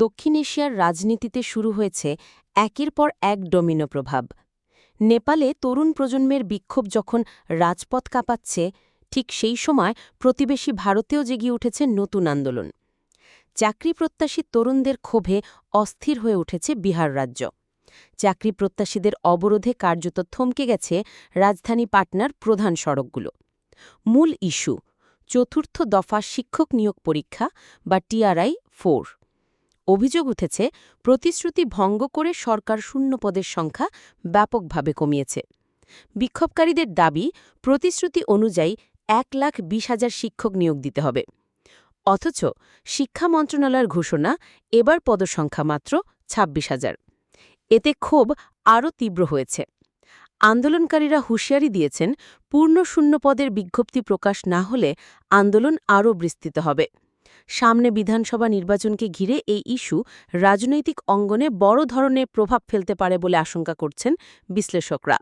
দক্ষিণ এশিয়ার রাজনীতিতে শুরু হয়েছে একের পর এক ডোমিনো প্রভাব। নেপালে তরুণ প্রজন্মের বিক্ষোভ যখন রাজপথ কাঁপাচ্ছে, ঠিক সেই সময় প্রতিবেশী ভারতেও জেগে উঠেছে নতুন আন্দোলন। চাকরি প্রত্যাশী তরুণদের ক্ষোভে অস্থির হয়ে উঠেছে বিহার রাজ্য। চাকরি প্রত্যাশীদের অবরোধে কার্যত থমকে গেছে রাজধানী পাটনার প্রধান সড়কগুলো। মূল ইস্যু চতুর্থ দফা শিক্ষক নিয়োগ পরীক্ষা বা TRI-4। অভিযোগ উঠেছে প্রতিশ্রুতি ভঙ্গ করে সরকার শূন্য পদের সংখ্যা ব্যাপকভাবে কমিয়েছে। বিক্ষোভকারীদের দাবি, প্রতিশ্রুতি অনুযায়ী 1,20,000 শিক্ষক নিয়োগ দিতে হবে। অথচ শিক্ষা মন্ত্রণালয়ের ঘোষণা, এবার পদসংখ্যা মাত্র 26,000। এতে ক্ষোভ আরও তীব্র হয়েছে। আন্দোলনকারীরা হুঁশিয়ারি দিয়েছেন, পূর্ণ শূন্য পদের বিজ্ঞপ্তি প্রকাশ না হলে আন্দোলন আরও বিস্তৃত হবে। সামনে বিধানসভা নির্বাচনকে ঘিরে এই ইস্যু রাজনৈতিক অঙ্গনে বড় ধরনের প্রভাব ফেলতে পারে বলে আশঙ্কা করছেন বিশ্লেষকরা।